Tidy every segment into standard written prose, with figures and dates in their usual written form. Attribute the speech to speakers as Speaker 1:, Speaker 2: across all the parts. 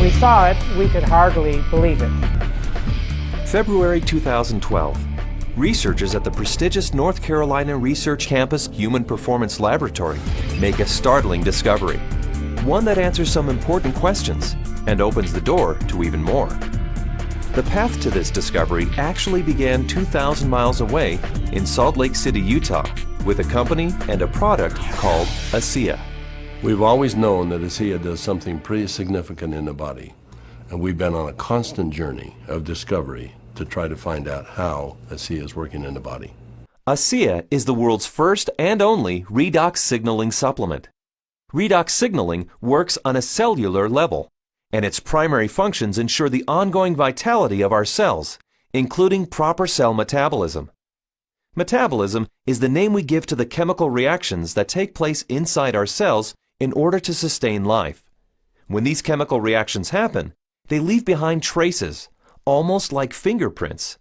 Speaker 1: we saw it, we could hardly believe it.
Speaker 2: February 2012. Researchers at the prestigious North Carolina Research Campus Human Performance Laboratory make a startling discovery. One that answers some important questions and opens the door to even more. The path to this discovery actually began 2,000 miles away in Salt Lake City, Utah, with a company and a product called ASEA.
Speaker 3: We've always known that ASEA does something pretty significant in the body, and we've been on a constant journey of discovery to try to find out how ASEA is working in the body.
Speaker 2: ASEA is the world's first and only Redox signaling supplement. Redox signaling works on a cellular level, and its primary functions ensure the ongoing vitality of our cells, including proper cell metabolism. Metabolism is the name we give to the chemical reactions that take place inside our cells in order to sustain life. When these chemical reactions happen, they leave behind traces, almost like fingerprints.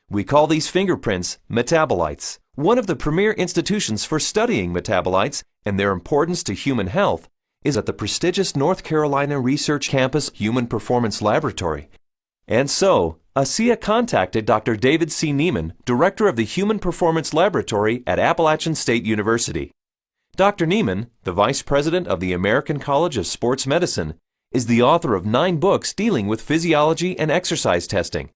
Speaker 2: We call these fingerprints metabolites. One of the premier institutions for studying metabolites and their importance to human health is at the prestigious North Carolina Research Campus Human Performance Laboratory. And so, ASEA contacted Dr. David C. Nieman, director of the Human Performance Laboratory at Appalachian State University. Dr. Nieman, the vice president of the American College of Sports Medicine, is the author of 9 books dealing with physiology and exercise testing,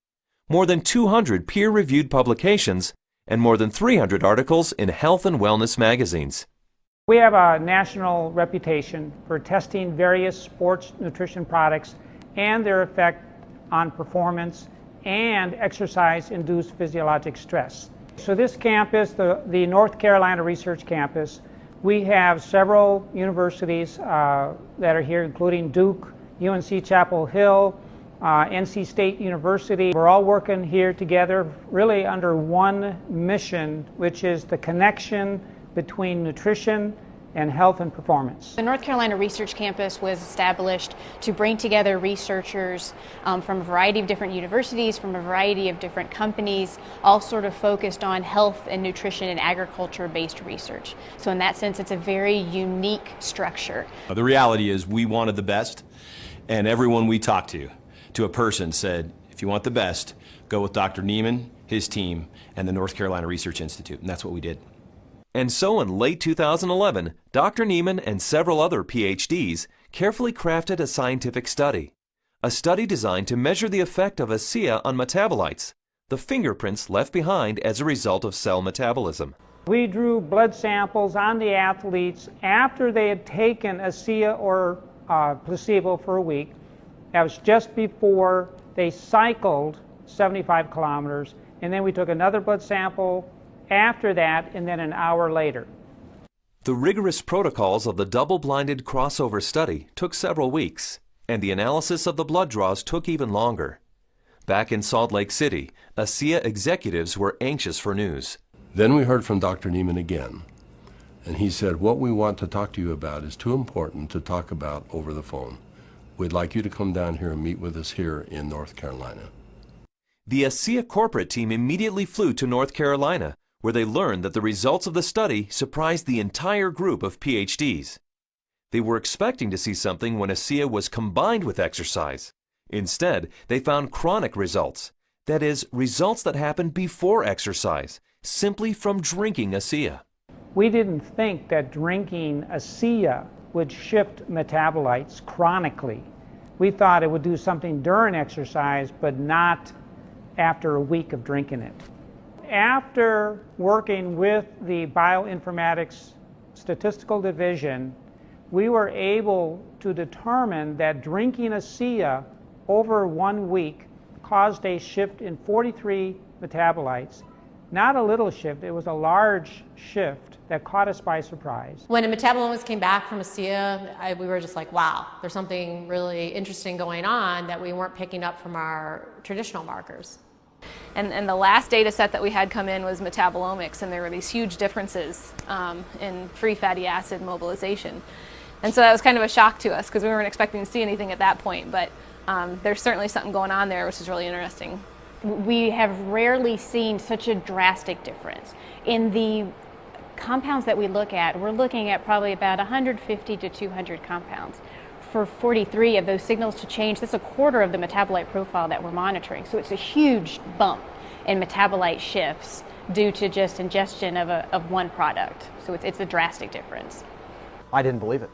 Speaker 2: more than 200 peer-reviewed publications, and more than 300 articles in health and wellness magazines.
Speaker 1: We have a national reputation for testing various sports nutrition products and their effect on performance and exercise-induced physiologic stress. So this campus, the North Carolina Research Campus, we have several universities that are here, including Duke, UNC Chapel Hill, NC State University. We're all working here together really under one mission, which is the connection between nutrition and health and performance.
Speaker 4: The North Carolina Research Campus was established to bring together researchers from a variety of different universities, from a variety of different companies, all sort of focused on health and nutrition and agriculture-based research. So in that sense, it's a very unique structure.
Speaker 5: The reality is we wanted the best, and everyone we talked to a person said, if you want the best, go with Dr. Nieman, his team, and the North Carolina Research Institute, and that's what we did.
Speaker 2: And so in late 2011, Dr. Nieman and several other PhDs carefully crafted a scientific study. A study designed to measure the effect of ASEA on metabolites, the fingerprints left behind as a result of cell metabolism.
Speaker 1: We drew blood samples on the athletes after they had taken ASEA or placebo for a week. That was just before they cycled 75 kilometers, and then we took another blood sample after that, and then an hour later.
Speaker 2: The rigorous protocols of the double-blinded crossover study took several weeks, and the analysis of the blood draws took even longer. Back in Salt Lake City, ASEA executives were anxious for news.
Speaker 3: Then we heard from Dr. Nieman again, and he said, what we want to talk to you about is too important to talk about over the phone. We'd like you to come down here and meet with us here in North Carolina.
Speaker 2: The ASEA corporate team immediately flew to North Carolina, where they learned that the results of the study surprised the entire group of PhDs. They were expecting to see something when ASEA was combined with exercise. Instead, they found chronic results, that is, results that happened before exercise, simply from drinking ASEA.
Speaker 1: We didn't think that drinking ASEA would shift metabolites chronically. We thought it would do something during exercise, but not after a week of drinking it. After working with the bioinformatics statistical division, we were able to determine that drinking ASEA over 1 week caused a shift in 43 metabolites. Not a little shift, it was a large shift that caught us by surprise.
Speaker 6: When a metabolite came back from ASEA, we were just like, wow, there's something really interesting going on that we weren't picking up from our traditional markers.
Speaker 7: And the last data set that we had come in was metabolomics, and there were these huge differences in free fatty acid mobilization. And so that was kind of a shock to us because we weren't expecting to see anything at that point, but there's certainly something going on there, which is really interesting.
Speaker 4: We have rarely seen such a drastic difference. In the compounds that we look at, we're looking at probably about 150 to 200 compounds. for 43 of those signals to change, that's a quarter of the metabolite profile that we're monitoring. So it's a huge bump in metabolite shifts due to just ingestion of one product. So it's a drastic difference.
Speaker 8: I didn't believe it.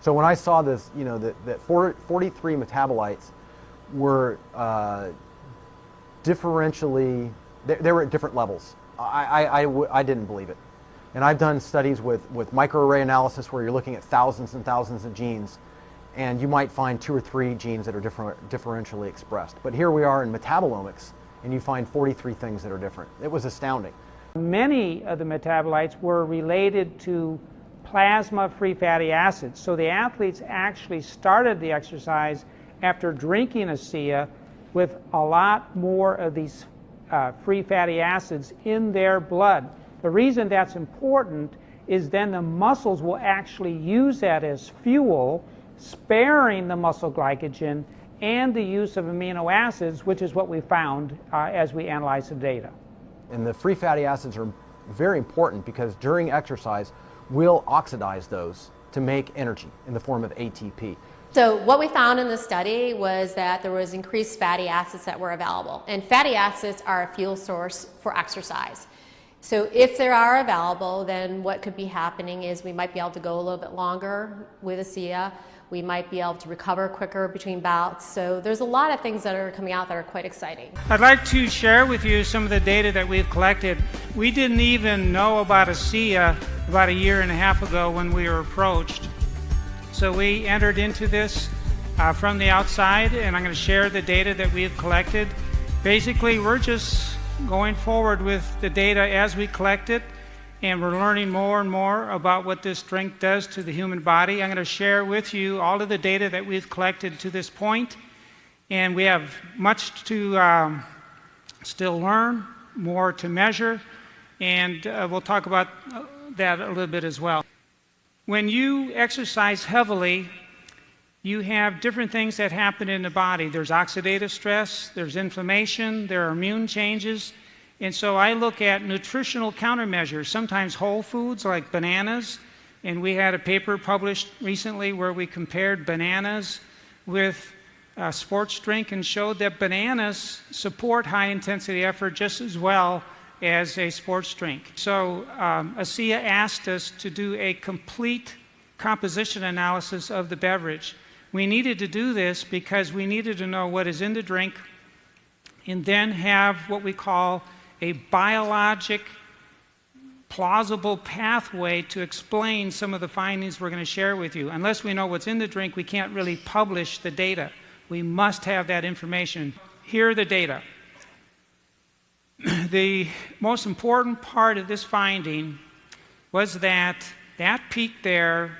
Speaker 8: So when I saw this, you know, that 43 metabolites were differentially, they were at different levels. I didn't believe it. And I've done studies with microarray analysis where you're looking at thousands and thousands of genes, and you might find 2 or 3 genes that are differentially expressed. But here we are in metabolomics, and you find 43 things that are different. It was astounding.
Speaker 1: Many of the metabolites were related to plasma-free fatty acids. So the athletes actually started the exercise after drinking ASEA with a lot more of these free fatty acids in their blood. The reason that's important is then the muscles will actually use that as fuel, sparing the muscle glycogen and the use of amino acids, which is what we found as we analyzed the data.
Speaker 8: And the free fatty acids are very important because during exercise, we'll oxidize those to make energy in the form of ATP.
Speaker 6: So what we found in the study was that there was increased fatty acids that were available. And fatty acids are a fuel source for exercise. So if they are available, then what could be happening is we might be able to go a little bit longer with ASEA. We might be able to recover quicker between bouts. So there's a lot of things that are coming out that are quite exciting.
Speaker 1: I'd like to share with you some of the data that we've collected. We didn't even know about ASEA about 1.5 years ago when we were approached. So we entered into this from the outside, and I'm going to share the data that we've collected. Basically, we're just going forward with the data as we collect it, and we're learning more and more about what this drink does to the human body. I'm going to share with you all of the data that we've collected to this point, and we have much to still learn, more to measure, and we'll talk about that a little bit as well. When you exercise heavily, you have different things that happen in the body. There's oxidative stress, there's inflammation, there are immune changes. And so I look at nutritional countermeasures, sometimes whole foods like bananas. And we had a paper published recently where we compared bananas with a sports drink and showed that bananas support high intensity effort just as well as a sports drink. So ASEA asked us to do a complete composition analysis of the beverage. We needed to do this because we needed to know what is in the drink and then have what we call a biologic plausible pathway to explain some of the findings we're going to share with you. Unless we know what's in the drink, we can't really publish the data. We must have that information. Here are the data. The most important part of this finding was that peak there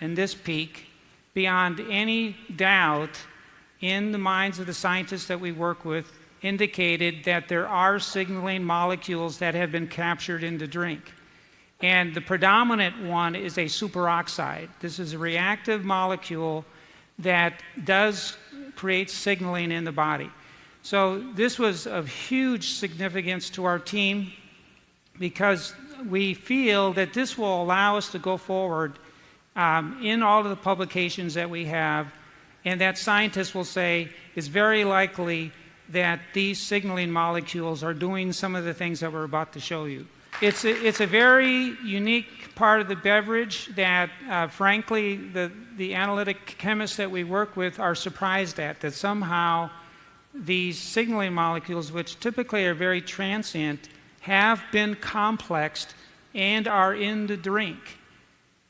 Speaker 1: and this peak, beyond any doubt in the minds of the scientists that we work with, indicated that there are signaling molecules that have been captured in the drink. And the predominant one is a superoxide. This is a reactive molecule that does create signaling in the body. So this was of huge significance to our team because we feel that this will allow us to go forward in all of the publications that we have, and that scientists will say it's very likely that these signaling molecules are doing some of the things that we're about to show you. It's a very unique part of the beverage that, frankly, the analytic chemists that we work with are surprised at, that somehow these signaling molecules, which typically are very transient, have been complexed and are in the drink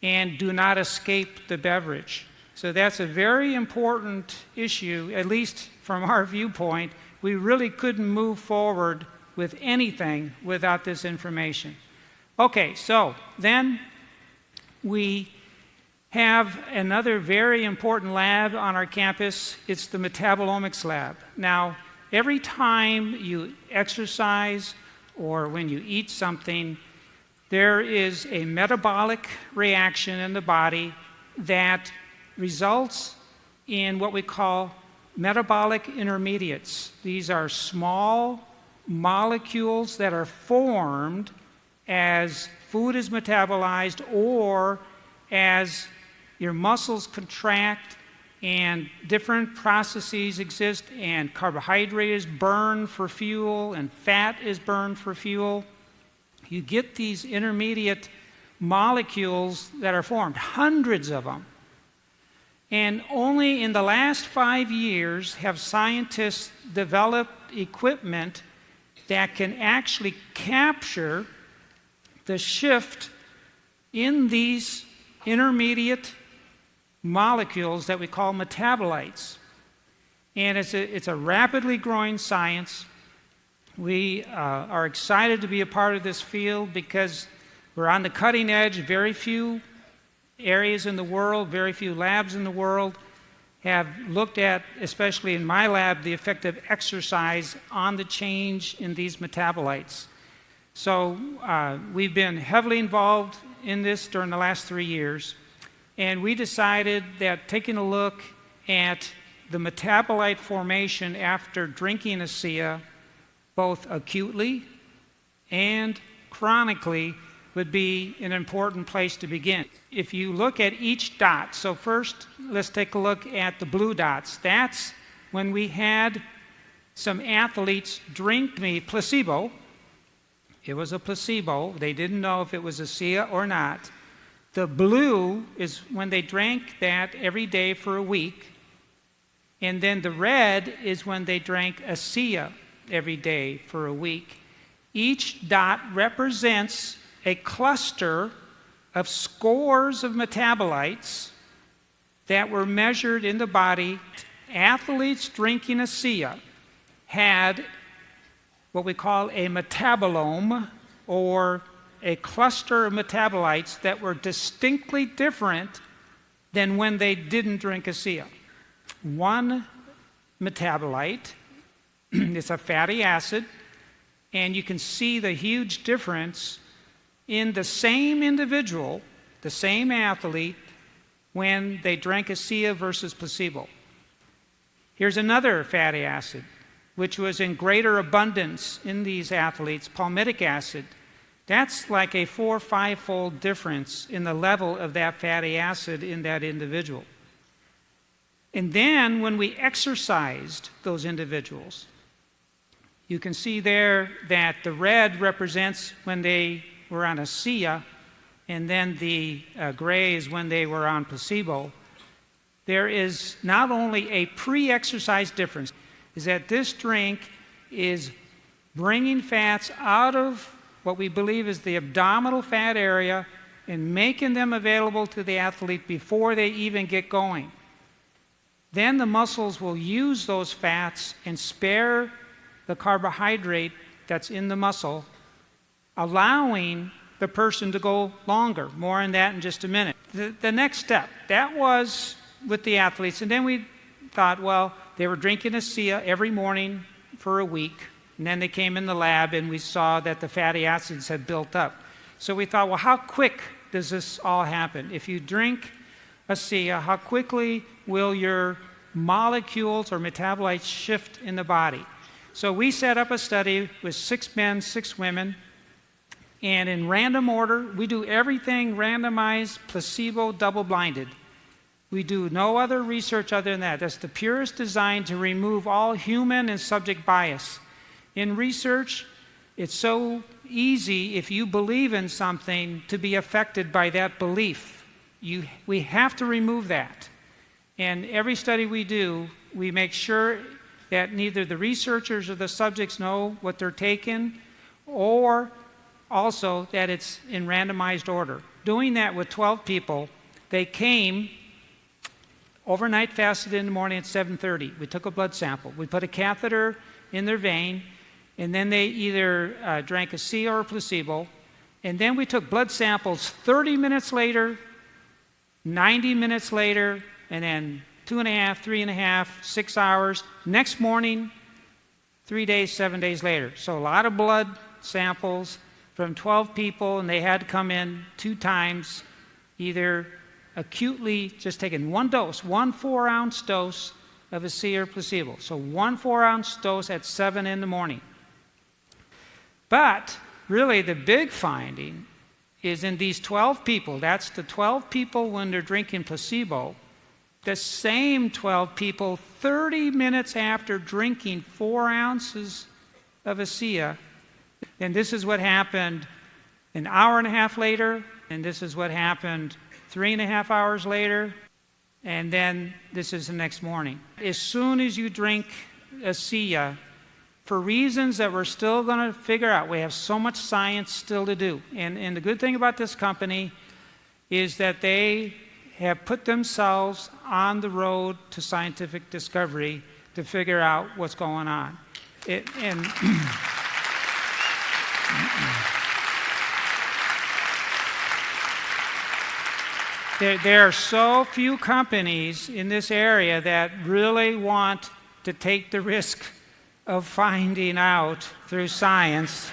Speaker 1: and do not escape the beverage. So that's a very important issue, at least from our viewpoint. We really couldn't move forward with anything without this information. Okay, so then we have another very important lab on our campus. It's the metabolomics lab. Now, every time you exercise or when you eat something, there is a metabolic reaction in the body that results in what we call metabolic intermediates. These are small molecules that are formed as food is metabolized or as your muscles contract and different processes exist, and carbohydrate is burned for fuel, and fat is burned for fuel. You get these intermediate molecules that are formed, hundreds of them. And only in the last 5 years have scientists developed equipment that can actually capture the shift in these intermediate molecules that we call metabolites. And it's a rapidly growing science. We are excited to be a part of this field because we're on the cutting edge. Very few areas in the world, very few labs in the world have looked at, especially in my lab, the effect of exercise on the change in these metabolites. So we've been heavily involved in this during the last 3 years. And we decided that taking a look at the metabolite formation after drinking ASEA, both acutely and chronically, would be an important place to begin. If you look at each dot, so first let's take a look at the blue dots. That's when we had some athletes drink placebo. It was a placebo. They didn't know if it was ASEA or not. The blue is when they drank that every day for a week. And then the red is when they drank ASEA every day for a week. Each dot represents a cluster of scores of metabolites that were measured in the body. Athletes drinking ASEA had what we call a metabolome, or a cluster of metabolites that were distinctly different than when they didn't drink ASEA. One metabolite is a fatty acid, and you can see the huge difference in the same individual, the same athlete, when they drank ASEA versus placebo. Here's another fatty acid, which was in greater abundance in these athletes, palmitic acid. That's like a 4- or 5-fold difference in the level of that fatty acid in that individual. And then when we exercised those individuals, you can see there that the red represents when they were on ASEA, and then the gray is when they were on placebo. There is not only a pre-exercise difference, is that this drink is bringing fats out of what we believe is the abdominal fat area and making them available to the athlete before they even get going. Then the muscles will use those fats and spare the carbohydrate that's in the muscle, allowing the person to go longer. More on that in just a minute. The next step, that was with the athletes. And then we thought, well, they were drinking ASEA every morning for a week. And then they came in the lab and we saw that the fatty acids had built up. So we thought, well, how quick does this all happen? If you drink ASEA, how quickly will your molecules or metabolites shift in the body? So we set up a study with 6 men, 6 women, and in random order, we do everything randomized, placebo, double-blinded. We do no other research other than that. That's the purest design to remove all human and subject bias. In research, it's so easy, if you believe in something, to be affected by that belief. We have to remove that. And every study we do, we make sure that neither the researchers or the subjects know what they're taking, or also that it's in randomized order. Doing that with 12 people, they came overnight, fasted in the morning at 7:30. We took a blood sample. We put a catheter in their vein, and then they either drank ASEA or placebo. And then we took blood samples 30 minutes later, 90 minutes later, and then 2.5, 3.5, 6 hours. Next morning, 3 days, 7 days later. So a lot of blood samples from 12 people, and they had to come in 2 times, either acutely just taking one dose, 1 4-ounce dose of ASEA or placebo. So 1 4-ounce dose at 7 in the morning. But really the big finding is in these 12 people, that's the 12 people when they're drinking placebo, The same 12 people, 30 minutes after drinking 4 ounces of ASEA, and this is what happened an hour and a half later, and this is what happened 3.5 hours later, and then this is the next morning. As soon as you drink ASEA, for reasons that we're still going to figure out, we have so much science still to do. And the good thing about this company is that they have put themselves on the road to scientific discovery to figure out what's going on. There are so few companies in this area that really want to take the risk of finding out through science.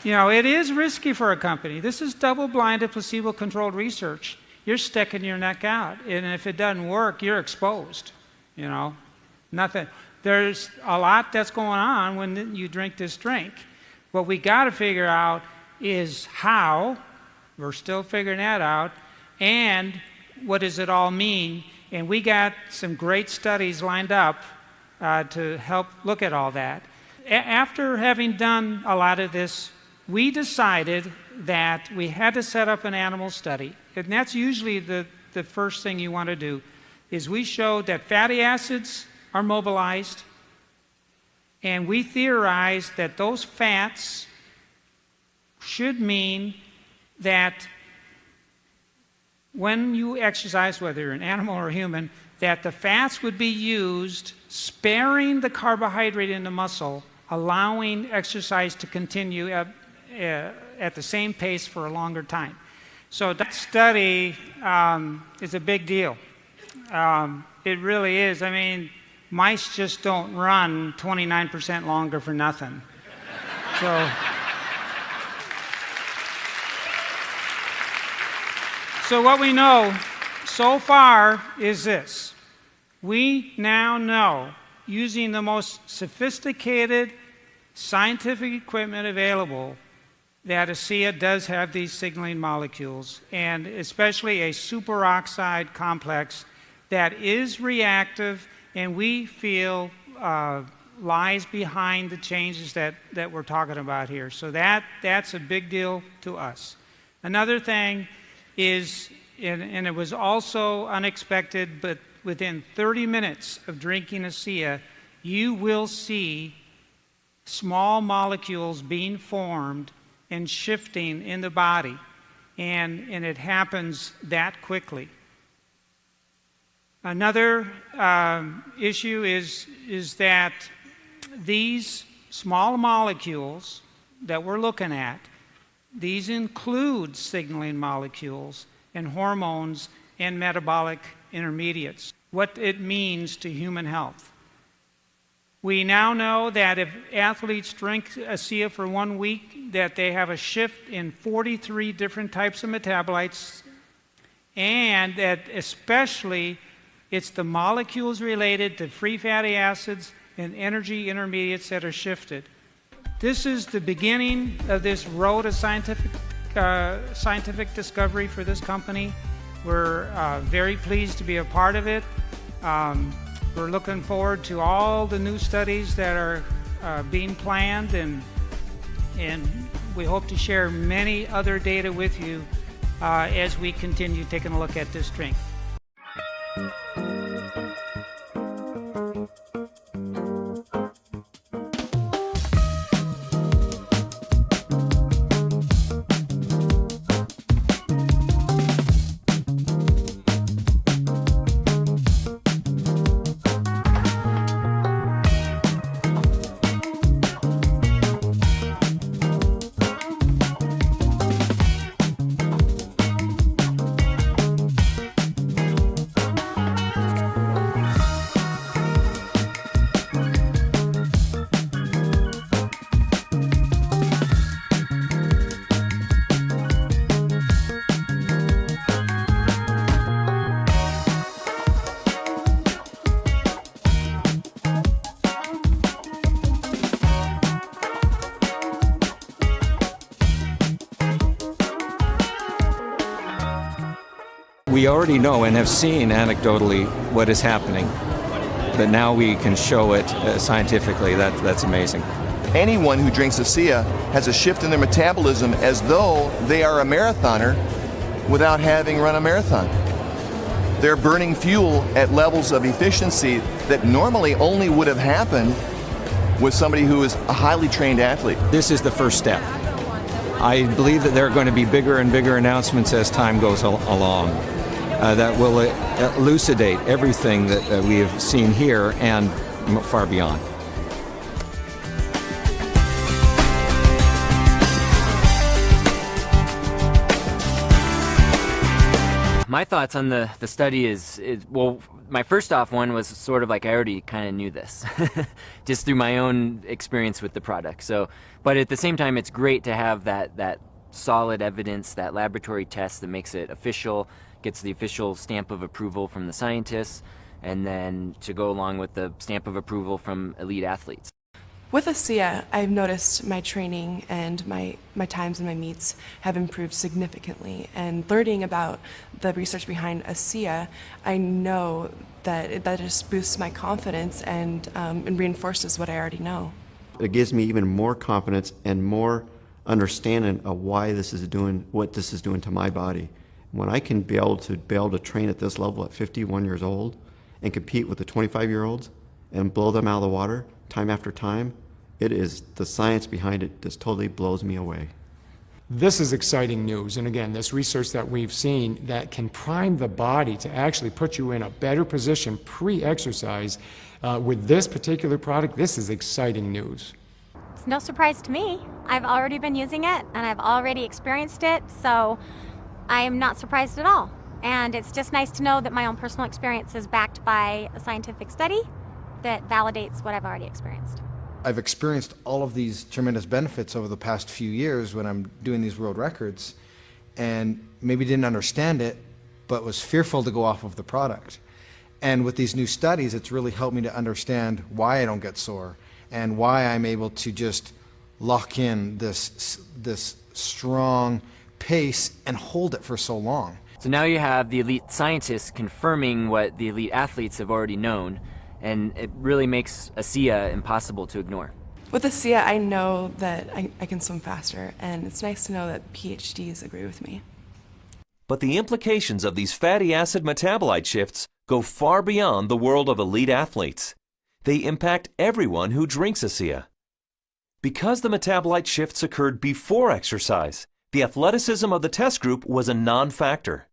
Speaker 1: You know, it is risky for a company. This is double-blinded, placebo-controlled research. You're sticking your neck out, and if it doesn't work, you're exposed. You know, nothing. There's a lot that's going on when you drink this drink. What we got to figure out is how. We're still figuring that out, and what does it all mean? And we got some great studies lined up to help look at all that. After having done a lot of this, we decided that we had to set up an animal study. And that's usually the first thing you want to do, is we showed that fatty acids are mobilized, and we theorized that those fats should mean that when you exercise, whether you're an animal or a human, that the fats would be used sparing the carbohydrate in the muscle, allowing exercise to continue at the same pace for a longer time. So that study is a big deal. It really is. I mean, mice just don't run 29% longer for nothing. So what we know so far is this. We now know, using the most sophisticated scientific equipment available, that ASEA does have these signaling molecules, and especially a superoxide complex that is reactive, and we feel lies behind the changes that we're talking about here. So that's a big deal to us. Another thing is, and it was also unexpected, but within 30 minutes of drinking ASEA, you will see small molecules being formed and shifting in the body, and it happens that quickly. Another issue is that these small molecules that we're looking at, these include signaling molecules and hormones and metabolic intermediates, what it means to human health. We now know that if athletes drink ASEA for 1 week, that they have a shift in 43 different types of metabolites, and that especially it's the molecules related to free fatty acids and energy intermediates that are shifted. This is the beginning of this road of scientific discovery for this company. We're very pleased to be a part of it. We're looking forward to all the new studies that are being planned, and we hope to share many other data with you as we continue taking a look at this drink.
Speaker 9: We already know and have seen anecdotally what is happening, but now we can show it scientifically. That's amazing.
Speaker 10: Anyone who drinks ASEA has a shift in their metabolism as though they are a marathoner without having run a marathon. They're burning fuel at levels of efficiency that normally only would have happened with somebody who is a highly trained athlete.
Speaker 9: This is the first step. I believe that there are going to be bigger and bigger announcements as time goes along that will elucidate everything that we have seen here and far beyond.
Speaker 11: My thoughts on the study is, well, my first off one was sort of like I already kind of knew this, just through my own experience with the product. So, but at the same time, it's great to have that solid evidence, that laboratory test that makes it official, gets the official stamp of approval from the scientists, and then to go along with the stamp of approval from elite athletes.
Speaker 12: With ASEA, I've noticed my training and my times and my meets have improved significantly. And learning about the research behind ASEA, I know that that just boosts my confidence and reinforces what I already know.
Speaker 13: It gives me even more confidence and more understanding of why this is doing what this is doing to my body. When I can be able to train at this level at 51 years old and compete with the 25-year-olds and blow them out of the water time after time, it is the science behind it just totally blows me away.
Speaker 14: This is exciting news, and again, this research that we've seen that can prime the body to actually put you in a better position pre-exercise with this particular product. This is exciting news.
Speaker 15: It's no surprise to me. I've already been using it and I've already experienced it, so I am not surprised at all. And it's just nice to know that my own personal experience is backed by a scientific study that validates what I've already experienced.
Speaker 16: I've experienced all of these tremendous benefits over the past few years when I'm doing these world records, and maybe didn't understand it, but was fearful to go off of the product. And with these new studies, it's really helped me to understand why I don't get sore and why I'm able to just lock in this strong pace and hold it for so long.
Speaker 11: So now you have the elite scientists confirming what the elite athletes have already known, and it really makes ASEA impossible to ignore.
Speaker 12: With ASEA, I know that I can swim faster, and it's nice to know that PhDs agree with me.
Speaker 2: But the implications of these fatty acid metabolite shifts go far beyond the world of elite athletes. They impact everyone who drinks ASEA. Because the metabolite shifts occurred before exercise, the athleticism of the test group was a non-factor.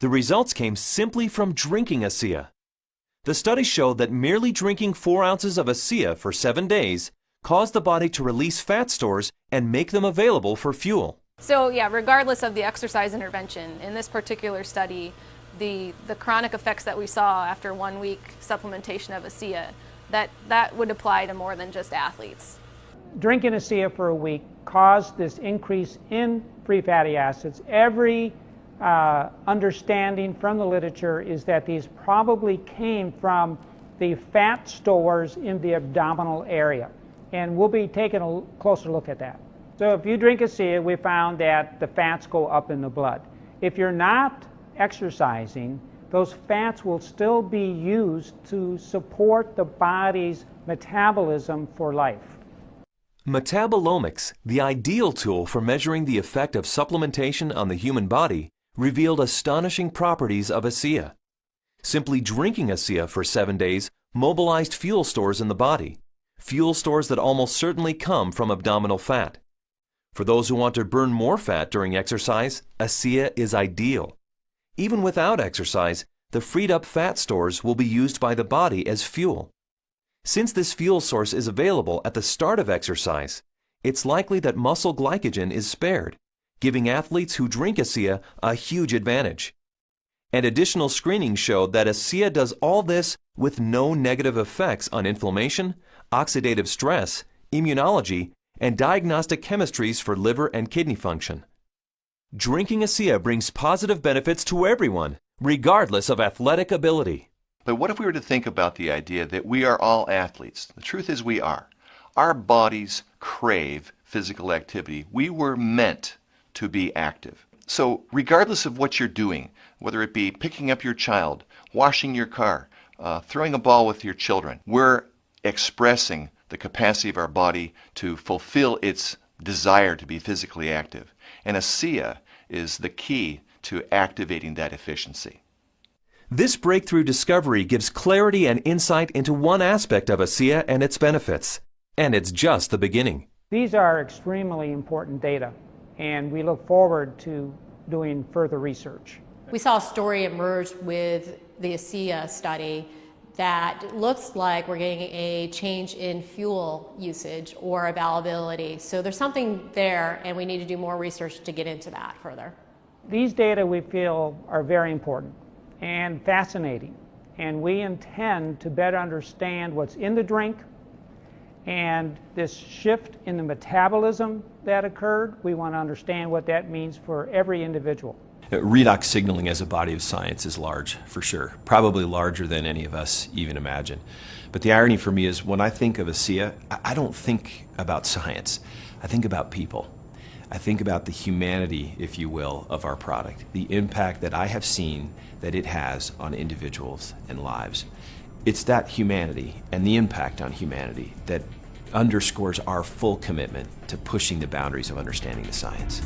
Speaker 2: The results came simply from drinking ASEA. The study showed that merely drinking 4 ounces of ASEA for 7 days caused the body to release fat stores and make them available for fuel.
Speaker 7: So yeah, regardless of the exercise intervention, in this particular study, the chronic effects that we saw after 1 week supplementation of ASEA, that would apply to more than just athletes.
Speaker 1: Drinking ASEA for a week caused this increase in free fatty acids. Every understanding from the literature is that these probably came from the fat stores in the abdominal area. And we'll be taking a closer look at that. So if you drink ASEA, we found that the fats go up in the blood. If you're not exercising, those fats will still be used to support the body's metabolism for life.
Speaker 2: Metabolomics, the ideal tool for measuring the effect of supplementation on the human body, revealed astonishing properties of ASEA. Simply drinking ASEA for 7 days mobilized fuel stores in the body, fuel stores that almost certainly come from abdominal fat. For those who want to burn more fat during exercise, ASEA is ideal. Even without exercise, the freed up fat stores will be used by the body as fuel. Since this fuel source is available at the start of exercise, it's likely that muscle glycogen is spared, giving athletes who drink ASEA a huge advantage. And additional screening showed that ASEA does all this with no negative effects on inflammation, oxidative stress, immunology, and diagnostic chemistries for liver and kidney function. Drinking ASEA brings positive benefits to everyone, regardless of athletic ability.
Speaker 10: But what if we were to think about the idea that we are all athletes? The truth is we are. Our bodies crave physical activity. We were meant to be active. So regardless of what you're doing, whether it be picking up your child, washing your car, throwing a ball with your children, we're expressing the capacity of our body to fulfill its desire to be physically active. And ASEA is the key to activating that efficiency.
Speaker 2: This breakthrough discovery gives clarity and insight into one aspect of ASEA and its benefits. And it's just the beginning.
Speaker 1: These are extremely important data, and we look forward to doing further research.
Speaker 6: We saw a story emerge with the ASEA study that looks like we're getting a change in fuel usage or availability. So there's something there, and we need to do more research to get into that further.
Speaker 1: These data we feel are very important and fascinating, and we intend to better understand what's in the drink and this shift in the metabolism that occurred. We want to understand what that means for every individual.
Speaker 5: Redox signaling as a body of science is large, for sure. Probably larger than any of us even imagine. But the irony for me is when I think of ASEA, I don't think about science. I think about people. I think about the humanity, if you will, of our product, the impact that I have seen that it has on individuals and lives. It's that humanity and the impact on humanity that underscores our full commitment to pushing the boundaries of understanding the science.